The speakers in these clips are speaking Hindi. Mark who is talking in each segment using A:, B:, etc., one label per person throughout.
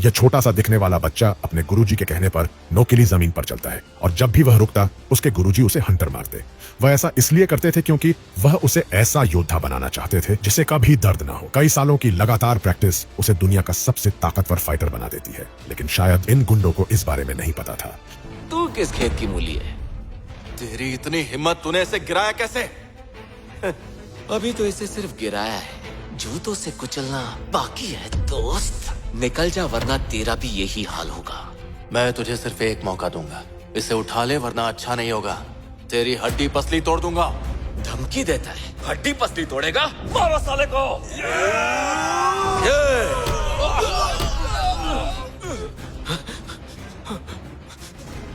A: यह छोटा सा दिखने वाला बच्चा अपने गुरुजी के कहने पर नोकिली जमीन पर चलता है और जब भी वह रुकता उसके गुरुजी उसे हंटर मारते। वह ऐसा इसलिए करते थे क्योंकि वह उसे ऐसा योद्धा बनाना चाहते थे जिसे कभी दर्द ना हो। कई सालों की लगातार प्रैक्टिस उसे दुनिया का सबसे ताकतवर फाइटर बना देती है, लेकिन शायद इन गुंडों को इस बारे में नहीं पता था।
B: तू किस खेत की मूली है? तेरी इतनी हिम्मत, तूने इसे गिराया कैसे? अभी तो इसे सिर्फ गिराया है, जूतों से कुचलना बाकी है दोस्त। निकल जा वरना तेरा भी यही हाल होगा। मैं तुझे सिर्फ एक मौका दूंगा, इसे उठा ले वरना अच्छा नहीं होगा। तेरी हड्डी पसली तोड़ दूंगा। धमकी देता है, हड्डी पसली तोड़ेगा? मारो साले को।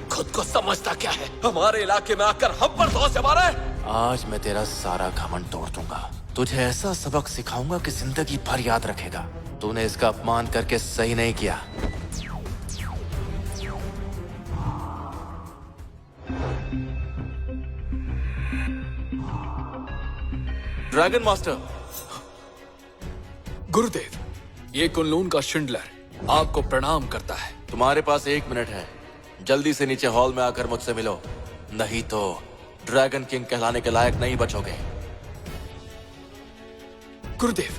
B: खुद को समझता क्या है? हमारे इलाके में आकर हम पर धौंसे मारे। आज मैं तेरा सारा घमंड तोड़ दूंगा। तुझे ऐसा सबक सिखाऊंगा कि जिंदगी भर याद रखेगा। तूने इसका अपमान करके सही नहीं किया। Dragon master.
C: गुरुदेव, ये कुनलून का शिंडलर आपको प्रणाम करता है।
B: तुम्हारे पास 1 मिनट है, जल्दी से नीचे हॉल में आकर मुझसे मिलो, नहीं तो ड्रैगन किंग कहलाने के लायक नहीं बचोगे।
C: गुरुदेव,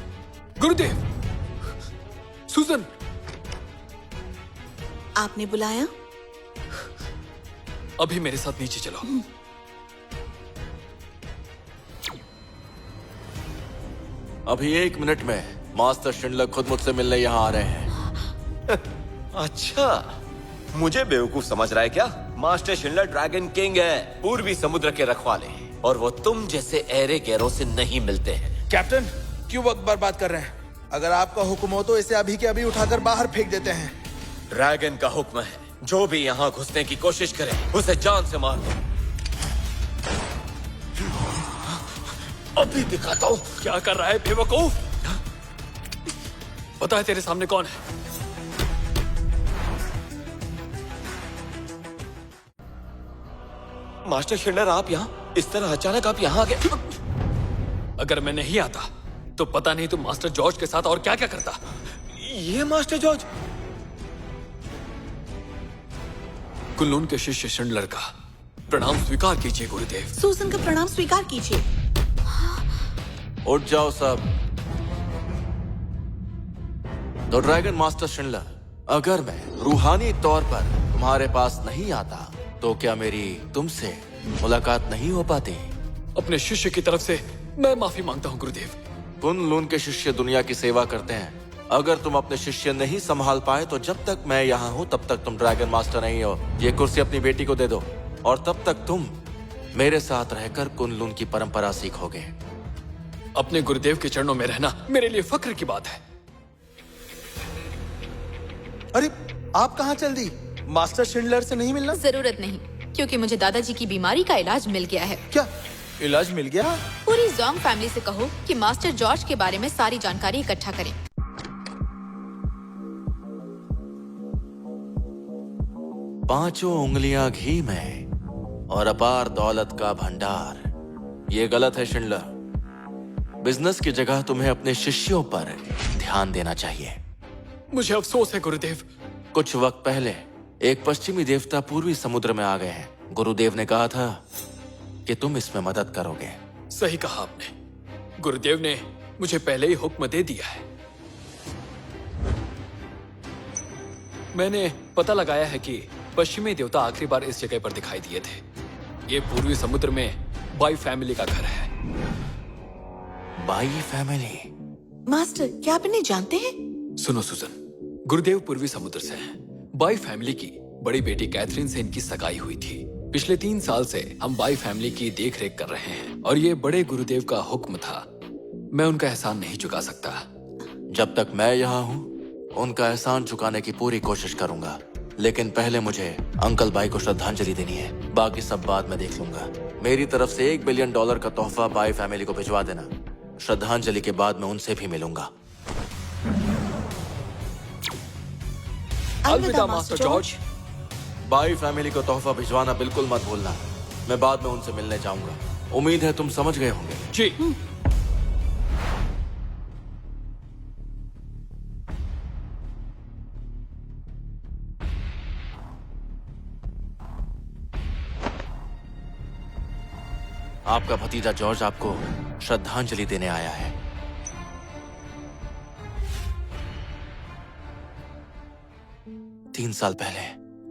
C: गुरुदेव, सुजन।
D: आपने बुलाया?
C: अभी मेरे साथ नीचे चलो।
B: अभी 1 मिनट में मास्टर शिंडलर खुद मुझसे मिलने यहाँ आ रहे हैं।
E: अच्छा, मुझे बेवकूफ समझ रहा है क्या? मास्टर शिंडलर ड्रैगन किंग है, पूर्वी समुद्र के रखवाले, और वो तुम जैसे ऐरे गैरों से नहीं मिलते हैं।
F: कैप्टन, क्यों वक्त बर्बाद कर रहे हैं? अगर आपका हुक्म हो तो इसे अभी के अभी उठाकर बाहर फेंक देते हैं।
E: ड्रैगन का हुक्म है, जो भी यहाँ घुसने की कोशिश करे उसे जान से मार दो।
B: अभी दिखाता हूँ।
C: क्या कर रहा है बेवकूफ? पता है तेरे सामने कौन है?
E: मास्टर शिंडलर, आप यहाँ इस तरह अचानक आप यहाँ आ गए?
C: अगर मैं नहीं आता तो पता नहीं तुम मास्टर जॉर्ज के साथ और क्या क्या करता।
E: ये मास्टर जॉर्ज?
C: कुनलून के शिष्य शिंडलर का प्रणाम स्वीकार कीजिए गुरुदेव।
D: सूजन का प्रणाम स्वीकार कीजिए।
B: उठ जाओ सब। तो ड्रैगन मास्टर शिंडलर, अगर मैं रूहानी तौर पर तुम्हारे पास नहीं आता तो क्या मेरी तुमसे मुलाकात नहीं हो पाती?
C: अपने शिष्य की तरफ से मैं माफी मांगता हूँ गुरुदेव।
B: कुनलून के शिष्य दुनिया की सेवा करते हैं। अगर तुम अपने शिष्य नहीं संभाल पाए तो जब तक मैं यहाँ हूँ तब तक तुम ड्रैगन मास्टर नहीं हो। ये कुर्सी अपनी बेटी को दे दो और तब तक तुम मेरे साथ रहकर कुनलून की परंपरा सीखोगे।
C: अपने गुरुदेव के चरणों में रहना मेरे लिए फक्र की बात है।
F: अरे, आप कहाँ चल दी? मास्टर शिंडलर से नहीं मिलना?
G: जरूरत नहीं, क्योंकि मुझे दादाजी की बीमारी का इलाज मिल गया है।
F: क्या इलाज मिल गया?
G: पूरी जोंग फैमिली से कहो कि मास्टर जॉर्ज के बारे में सारी जानकारी इकट्ठा करें।
B: पांचों उंगलियां घी में और अपार दौलत का भंडार। ये गलत है शिंडलर। बिजनेस की जगह तुम्हें अपने शिष्यों पर ध्यान देना चाहिए।
C: मुझे अफसोस है गुरुदेव।
B: कुछ वक्त पहले एक पश्चिमी देवता पूर्वी समुद्र में आ गए हैं। गुरुदेव ने कहा था कि तुम इसमें मदद करोगे।
C: सही कहा आपने। गुरुदेव ने मुझे पहले ही हुक्म दे दिया है। मैंने पता लगाया है कि पश्चिमी देवता आखिरी बार इस जगह पर दिखाई दिए थे। ये पूर्वी समुद्र में बाई फैमिली का घर है।
B: By family?
D: मास्टर, क्या आप इन्हें जानते हैं?
C: सुनो सुजन, गुरुदेव पूर्वी समुद्र से हैं। बाई फैमिली की बड़ी बेटी कैथरीन से इनकी सगाई हुई थी। पिछले 3 साल से हम बाई फैमिली की देख रेख कर रहे हैं और ये बड़े गुरुदेव का हुक्म था। मैं उनका एहसान नहीं चुका सकता।
B: जब तक मैं यहाँ हूँ उनका एहसान चुकाने की पूरी कोशिश करूंगा, लेकिन पहले मुझे अंकल बाई को श्रद्धांजलि देनी है। बाकी सब बाद में देख लूंगा। मेरी तरफ से $1 बिलियन का तोहफा बाई फैमिली को भिजवा देना। श्रद्धांजलि के बाद मैं उनसे भी मिलूंगा।
C: अलविदा मास्टर जॉर्ज।
B: बाई फैमिली को तोहफा भिजवाना बिल्कुल मत भूलना। मैं बाद में उनसे मिलने जाऊंगा। उम्मीद है तुम समझ गए होंगे।
C: जी।
B: आपका भतीजा जॉर्ज आपको श्रद्धांजलि देने आया है। तीन साल पहले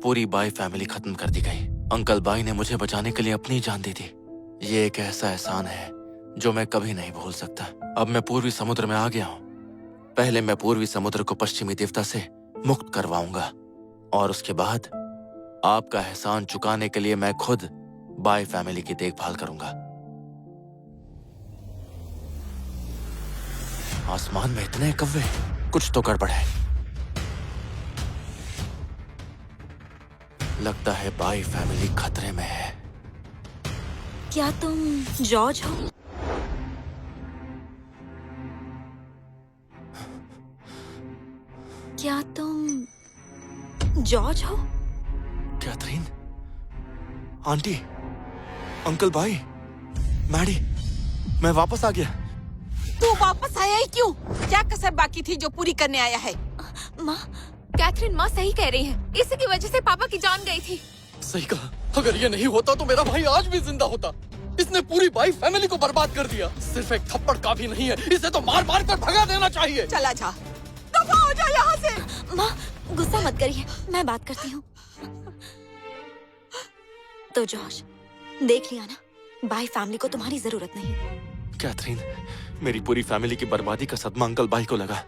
B: पूरी बाई फैमिली खत्म कर दी गई। अंकल बाई ने मुझे बचाने के लिए अपनी जान दी थी। ये एक ऐसा एहसान है जो मैं कभी नहीं भूल सकता। अब मैं पूर्वी समुद्र में आ गया हूँ। पहले मैं पूर्वी समुद्र को पश्चिमी देवता से मुक्त करवाऊंगा और उसके बाद आपका एहसान चुकाने के लिए मैं खुद बाई फैमिली की देखभाल करूंगा। आसमान में इतने कौवे, कुछ तो गड़बड़ है। लगता है बाई फैमिली खतरे में है।
G: क्या तुम जॉर्ज हो? क्या तुम जॉर्ज हो?
B: Catherine, aunty, uncle bye, Maddy, मैं वापस आ गया।
H: तू वापस आया ही क्यों? क्या कसर बाकी थी जो पूरी करने आया है?
G: माँ, कैथरीन माँ सही कह रही है। इसी की वजह से पापा की जान गई थी।
C: सही कहा। अगर ये नहीं होता तो मेरा भाई आज भी जिंदा होता। इसने पूरी बाई फैमिली को बर्बाद कर दिया। सिर्फ एक थप्पड़ काफी नहीं है, इसे तो मार मार कर भगा देना चाहिए।
H: चला जा, दफा हो जा यहाँ से।
G: माँ, गुस्सा मत करिए, मैं बात करती हूँ। तो जॉर्ज, देख लिया ना, बाई फैमिली को तुम्हारी जरूरत नहीं।
B: कैथरीन, मेरी पूरी फैमिली की बर्बादी का सदमा अंकल बाई को लगा।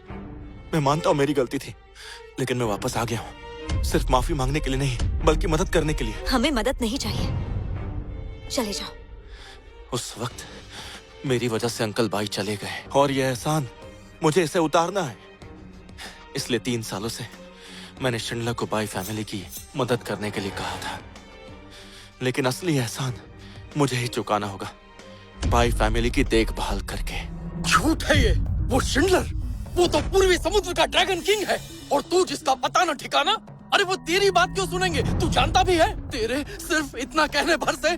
B: मैं मानता हूँ मेरी गलती थी, लेकिन मैं वापस आ गया हूँ। सिर्फ माफी मांगने के लिए नहीं, बल्कि मदद करने के लिए।
G: हमें मदद नहीं चाहिए, चले जाओ।
B: उस वक्त मेरी वजह से अंकल बाई चले गए और यह एहसान मुझे इसे उतारना है। इसलिए 3 सालों से मैंने शिंडलर को बाई फैमिली की मदद करने के लिए कहा था, लेकिन असली एहसान मुझे ही चुकाना होगा, बाई फैमिली की देखभाल करके।
C: झूठ है ये। वो शिंडलर, वो तो पूर्वी समुद्र का ड्रैगन किंग है, और तू जिसका पता न ठिकाना। अरे वो तेरी बात क्यों सुनेंगे? तू जानता भी है, तेरे सिर्फ इतना कहने भर से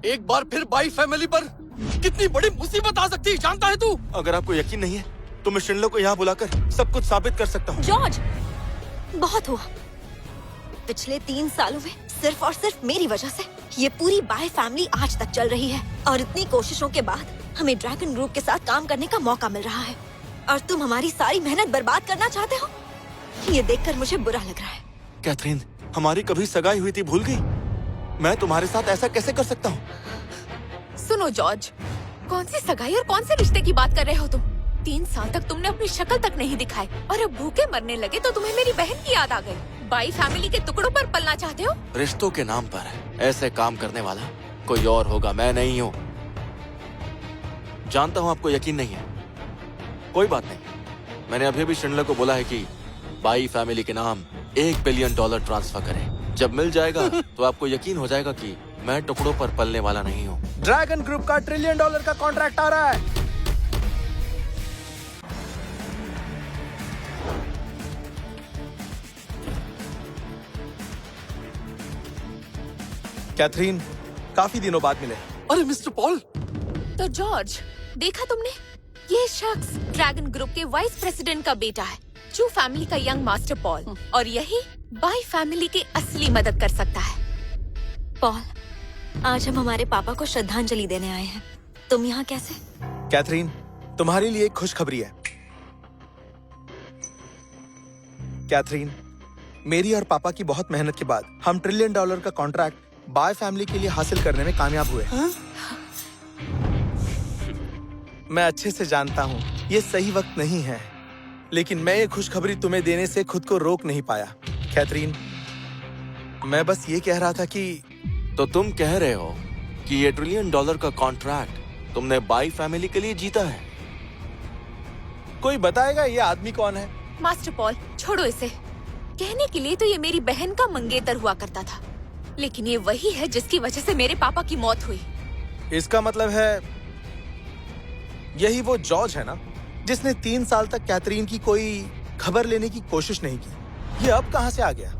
C: एक बार फिर बाई फैमिली पर कितनी बड़ी मुसीबत आ सकती है, जानता है तू?
B: अगर आपको यकीन नहीं है तो मैं शिंडलर को यहाँ बुलाकर सब कुछ साबित कर सकता हूँ।
G: जॉर्ज, बहुत हुआ। पिछले 3 सालों में सिर्फ और सिर्फ मेरी वजह से ये पूरी बाई फैमिली आज तक चल रही है, और इतनी कोशिशों के बाद हमें ड्रैगन ग्रुप के साथ काम करने का मौका मिल रहा है, और तुम हमारी सारी मेहनत बर्बाद करना चाहते हो? ये देखकर मुझे बुरा लग रहा है।
B: कैथरीन, हमारी कभी सगाई हुई थी, भूल गई? मैं तुम्हारे साथ ऐसा कैसे कर सकता हूँ?
G: सुनो जॉर्ज, कौन सी सगाई और कौन से रिश्ते की बात कर रहे हो तुम? 3 साल तक तुमने अपनी शक्ल तक नहीं दिखाई, और अब भूखे मरने लगे तो तुम्हें मेरी बहन की याद आ गई। बाई फैमिली के टुकड़ों पर पलना चाहते हो?
B: रिश्तों के नाम पर ऐसे काम करने वाला कोई और होगा, मैं नहीं हूँ। जानता हूँ आपको यकीन नहीं है, कोई बात नहीं। मैंने अभी भी शिंडलर को बोला है कि बाई फैमिली के नाम $1 बिलियन ट्रांसफर करें। जब मिल जाएगा तो आपको यकीन हो जाएगा कि मैं टुकड़ों पर पलने वाला नहीं हूँ।
F: ड्रैगन ग्रुप का $1 ट्रिलियन का कॉन्ट्रैक्ट आ रहा है। कैथरीन, काफी दिनों बाद मिले।
C: अरे मिस्टर पॉल।
G: तो जॉर्ज, देखा तुमने, ये शख्स ड्रैगन ग्रुप के वाइस प्रेसिडेंट का बेटा है, चू फैमिली का यंग मास्टर पॉल, और यही बाई फैमिली की असली मदद कर सकता है। पॉल, आज हम हमारे पापा को श्रद्धांजलि देने आए हैं। तुम यहाँ कैसे?
F: कैथरीन, तुम्हारे लिए एक खुशखबरी है। कैथरीन, मेरी और पापा की बहुत मेहनत के बाद हम $1 ट्रिलियन का कॉन्ट्रैक्ट बाय फैमिली के लिए हासिल करने में कामयाब हुए। मैं अच्छे से जानता हूँ ये सही वक्त नहीं है, लेकिन मैं ये खुशखबरी तुम्हें देने से खुद को रोक नहीं पाया। कैथरीन, मैं बस ये कह रहा था कि
B: तो तुम कह रहे हो कि ये $1 ट्रिलियन का कॉन्ट्रैक्ट तुमने बाई फैमिली के लिए जीता है?
F: कोई बताएगा ये आदमी कौन है?
G: मास्टर पॉल, छोड़ो इसे। कहने के लिए तो ये मेरी बहन का मंगेतर हुआ करता था, लेकिन ये वही है जिसकी वजह से मेरे पापा की मौत हुई।
F: इसका मतलब है यही वो जॉर्ज है ना, जिसने 3 साल तक कैथरीन की कोई खबर लेने की कोशिश नहीं की। ये अब कहाँ से आ गया?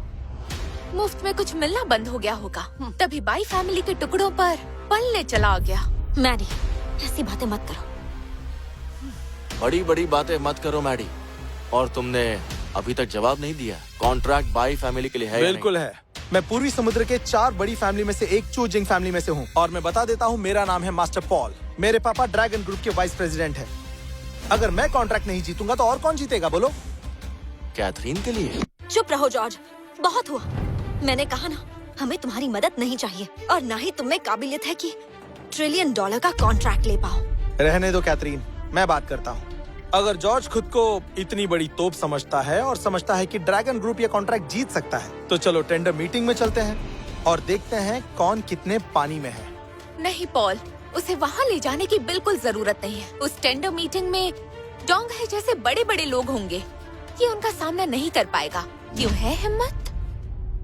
G: मुफ्त में कुछ मिलना बंद हो गया होगा, तभी बाई फैमिली के टुकड़ों पर पलने चला गया। मैडी, ऐसी बातें मत करो।
B: बड़ी बड़ी बातें मत करो मैडी। और तुमने अभी तक जवाब नहीं दिया, कॉन्ट्रैक्ट बाई फैमिली के लिए है या
F: बिल्कुल
B: नहीं?
F: है। मैं पूर्वी समुद्र के 4 बड़ी फैमिली में से एक चूजिंग फैमिली में से हूँ और मैं बता देता हूँ मेरा नाम है मास्टर पॉल। मेरे पापा ड्रैगन ग्रुप के वाइस प्रेसिडेंट हैं। अगर मैं कॉन्ट्रैक्ट नहीं जीतूंगा तो और कौन जीतेगा बोलो?
B: कैथरीन के लिए?
G: चुप रहो जॉर्ज, बहुत हुआ। मैंने कहा ना, हमें तुम्हारी मदद नहीं चाहिए और ना ही तुम में काबिलियत है कि $1 ट्रिलियन का कॉन्ट्रैक्ट ले पाओ।
F: रहने दो कैथरीन, मैं बात करता हूँ। अगर जॉर्ज खुद को इतनी बड़ी तोप समझता है और समझता है कि ड्रैगन ग्रुप ये कॉन्ट्रैक्ट जीत सकता है, तो चलो टेंडर मीटिंग में चलते हैं और देखते हैं कौन कितने पानी में है।
H: नहीं पॉल, उसे वहाँ ले जाने की बिल्कुल जरूरत नहीं है। उस टेंडर मीटिंग में डोंग है जैसे बड़े बड़े लोग होंगे, ये उनका सामना नहीं कर पाएगा। क्यों है हिम्मत?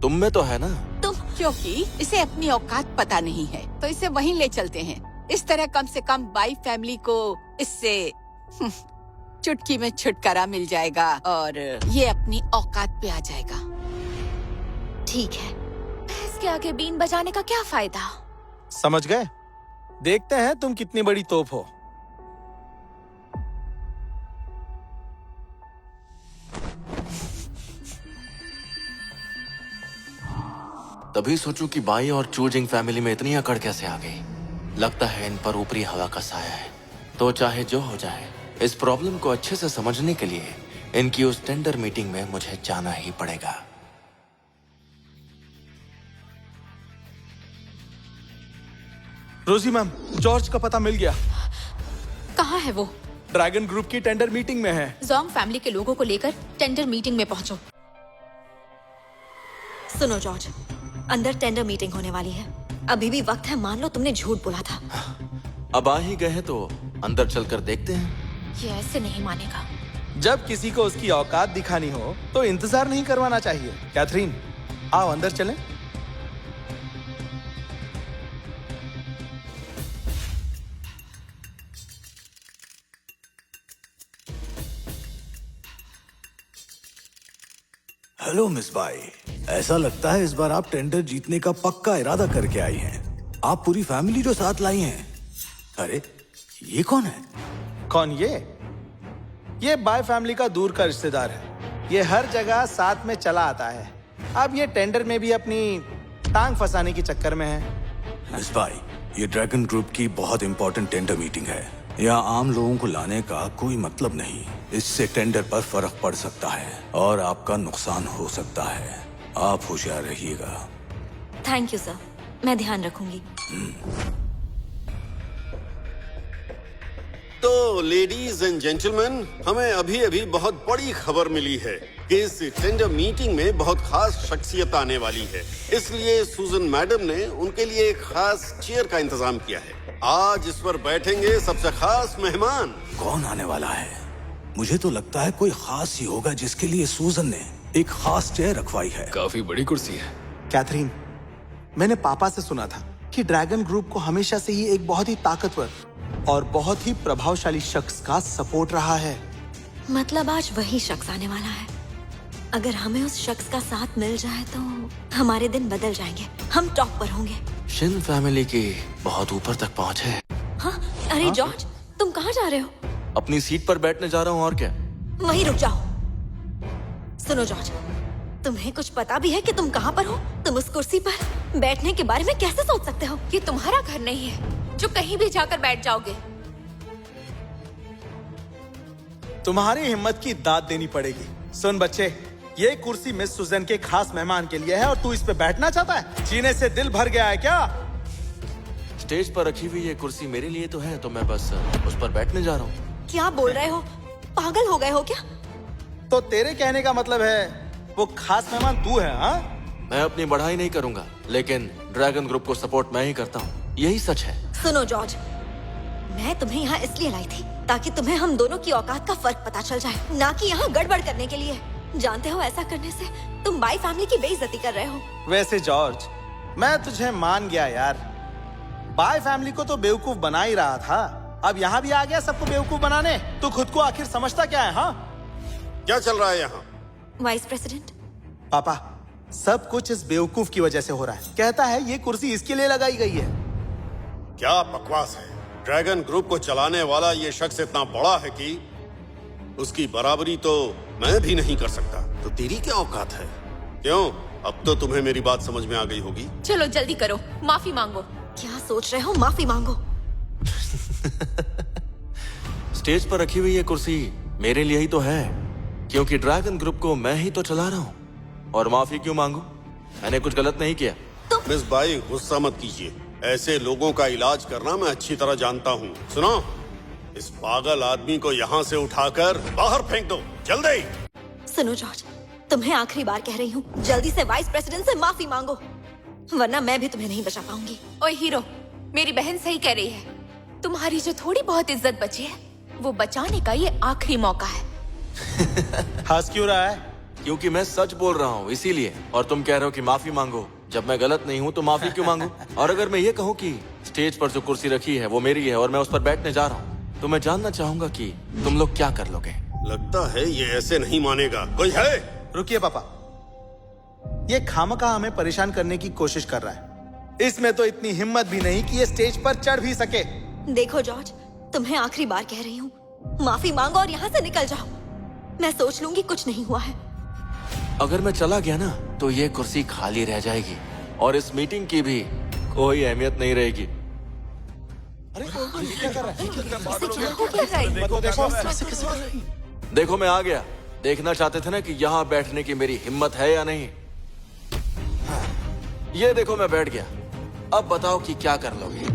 B: तुम में तो है ना।
H: तुम क्योंकि इसे अपनी औकात पता नहीं है, तो इसे वहीं ले चलते हैं। इस तरह कम से कम बाई फैमिली को इससे चुटकी में छुटकारा मिल जाएगा और ये अपनी औकात पे आ जाएगा।
G: ठीक है।
H: इसके आगे बीन बजाने का क्या फायदा?
F: समझ गए? देखते हैं तुम कितनी बड़ी तोप हो।
B: तभी सोचूं कि बाई और चूजिंग फैमिली में इतनी अकड़ कैसे आ गई। लगता है इन पर ऊपरी हवा का साया है। तो चाहे जो हो जाए, इस प्रॉब्लम को अच्छे से समझने के लिए इनकी उस टेंडर मीटिंग में मुझे जाना ही पड़ेगा।
F: रोजी मैम, जॉर्ज का पता मिल गया।
H: कहाँ है वो?
F: ड्रैगन ग्रुप की टेंडर मीटिंग में है।
H: जोंग फैमिली के लोगों को लेकर टेंडर मीटिंग में पहुंचो।
G: सुनो जॉर्ज, अंदर टेंडर मीटिंग होने वाली है। अभी भी वक्त है, मान लो तुमने झूठ बोला था।
B: अब आ ही गए हैं तो अंदर चलकर देखते हैं।
H: ये ऐसे नहीं मानेगा।
F: जब किसी को उसकी औकात दिखानी हो तो इंतजार नहीं करवाना चाहिए। कैथरीन, आओ अंदर चलें।
I: हेलो मिस बाई, ऐसा लगता है इस बार आप टेंडर जीतने का पक्का इरादा करके आई हैं। आप पूरी फैमिली जो साथ लाई हैं। अरे ये कौन है?
F: कौन ये बाय फैमिली का दूर का रिश्तेदार है। ये हर जगह साथ में चला आता है। अब ये टेंडर में भी अपनी टांग फंसाने की चक्कर में है।
I: मिस बाई, ये ड्रैगन ग्रुप की बहुत इंपॉर्टेंट टेंडर मीटिंग है। यहाँ आम लोगों को लाने का कोई मतलब नहीं। इससे टेंडर पर फर्क पड़ सकता है और आपका नुकसान हो सकता है। आप होशियार रहिएगा।
G: थैंक यू सर, मैं ध्यान रखूंगी।
J: तो लेडीज एंड जेंटलमैन, हमें अभी अभी बहुत बड़ी खबर मिली है कि इस टेंडर मीटिंग में बहुत खास शख्सियत आने वाली है। इसलिए सुजन मैडम ने उनके लिए एक खास चेयर का इंतजाम किया है। आज इस पर बैठेंगे सबसे खास मेहमान।
I: कौन आने वाला है? मुझे तो लगता है कोई खास ही होगा जिसके लिए सूजन ने एक खास चेयर रखवाई है।
C: काफी बड़ी कुर्सी है।
F: कैथरीन, मैंने पापा से सुना था कि ड्रैगन ग्रुप को हमेशा से ही एक बहुत ही ताकतवर और बहुत ही प्रभावशाली शख्स का सपोर्ट रहा है।
G: मतलब आज वही शख्स आने वाला है। अगर हमें उस शख्स का साथ मिल जाए तो हमारे दिन बदल जाएंगे। हम टॉप पर होंगे।
B: शिन फैमिली की बहुत ऊपर तक पहुंच है।
G: हाँ? अरे जॉर्ज, तुम कहाँ जा रहे हो?
B: अपनी सीट पर बैठने जा रहा हूँ, और क्या।
G: वहीं रुक जाओ। सुनो जॉर्ज, तुम्हें कुछ पता भी है कि तुम कहाँ पर हो? तुम उस कुर्सी पर बैठने के बारे में कैसे सोच सकते हो?
H: ये तुम्हारा घर नहीं है जो कहीं भी जाकर बैठ जाओगे।
F: तुम्हारी हिम्मत की दाद देनी पड़ेगी। सुन बच्चे, ये कुर्सी मिस सुजन के खास मेहमान के लिए है और तू इस पे बैठना चाहता है? जीने से दिल भर गया है क्या?
B: स्टेज पर रखी हुई ये कुर्सी मेरे लिए तो है, तो मैं बस उस पर बैठने जा रहा हूँ।
G: क्या बोल रहे हो? पागल हो गए हो क्या?
F: तो तेरे कहने का मतलब है वो खास मेहमान तू है? हाँ?
B: मैं अपनी बढ़ाई नहीं करूंगा, लेकिन ड्रैगन ग्रुप को सपोर्ट मैं ही करता हूँ। यही सच है।
G: सुनो जॉर्ज, मैं तुम्हें यहाँ इसलिए लाई थी ताकि तुम्हें हम दोनों की औकात का फर्क पता चल जाए, ना कि यहाँ गड़बड़ करने के लिए। जानते हो, ऐसा करने से तुम बाई फैमिली की बेइज्जती कर रहे हो।
F: वैसे जॉर्ज, मैं तुझे मान गया यार। बाय फैमिली को तो बेवकूफ बना ही रहा था, अब यहाँ भी आ गया सबको बेवकूफ बनाने। तू खुद को आखिर समझता क्या है? हाँ,
J: क्या चल रहा है यहाँ?
G: वाइस प्रेसिडेंट
F: पापा, सब कुछ इस बेवकूफ की वजह से हो रहा है। कहता है ये कुर्सी इसके लिए लगाई गई है।
J: क्या बकवास है। ड्रैगन ग्रुप को चलाने वाला ये शख्स इतना बड़ा है कि उसकी बराबरी तो मैं भी नहीं कर सकता। तो तेरी क्या औकात है? क्यों? अब तो तुम्हें मेरी बात समझ में आ गई होगी।
K: चलो जल्दी करो, माफी मांगो।
G: क्या सोच रहे हो? माफी मांगो।
B: स्टेज पर रखी हुई ये कुर्सी मेरे लिए ही तो है, क्योंकि ड्रैगन ग्रुप को मैं ही तो चला रहा हूँ। और माफी क्यों मांगू? मैंने कुछ गलत नहीं किया।
J: मिस बाई, गुस्सा मत कीजिए। ऐसे लोगों का इलाज करना मैं अच्छी तरह जानता हूँ। सुनो, इस पागल आदमी को यहाँ से उठाकर बाहर फेंक दो, जल्दी।
G: सुनो जॉर्ज, तुम्हें आखिरी बार कह रही हूँ, जल्दी से वाइस प्रेसिडेंट से माफी मांगो, वरना मैं भी तुम्हें नहीं बचा पाऊंगी।
K: ओए हीरो, मेरी बहन सही कह रही है। तुम्हारी जो थोड़ी बहुत इज्जत बची है, वो बचाने का ये आखिरी मौका है।
F: हंस क्यों रहा है?
B: क्योंकि मैं सच बोल रहा हूँ इसीलिए। और तुम कह रहे हो कि माफी मांगो। जब मैं गलत नहीं हूँ तो माफी क्यों मांगू? और अगर मैं ये कहूँ कि स्टेज पर जो कुर्सी रखी है वो मेरी है और मैं उस पर बैठने जा रहा हूँ, तो मैं जानना चाहूंगा कि तुम लोग क्या कर लोगे।
J: लगता है ये ऐसे नहीं मानेगा। कोई है?
F: रुकिए पापा, ये खामखा हमें परेशान करने की कोशिश कर रहा है। इसमें तो इतनी हिम्मत भी नहीं कि ये स्टेज पर चढ़ भी सके।
G: देखो जॉर्ज, तुम्हें आखिरी बार कह रही हूँ, माफी मांगो और यहाँ से निकल जाओ। मैं सोच लूंगी कुछ नहीं हुआ है।
B: अगर मैं चला गया ना तो ये कुर्सी खाली रह जाएगी और इस मीटिंग की भी कोई अहमियत नहीं रहेगी। देखो मैं आ गया। देखना चाहते थे ना कि यहाँ बैठने की मेरी हिम्मत है या नहीं? ये देखो मैं बैठ गया। अब बताओ कि क्या कर लोगे?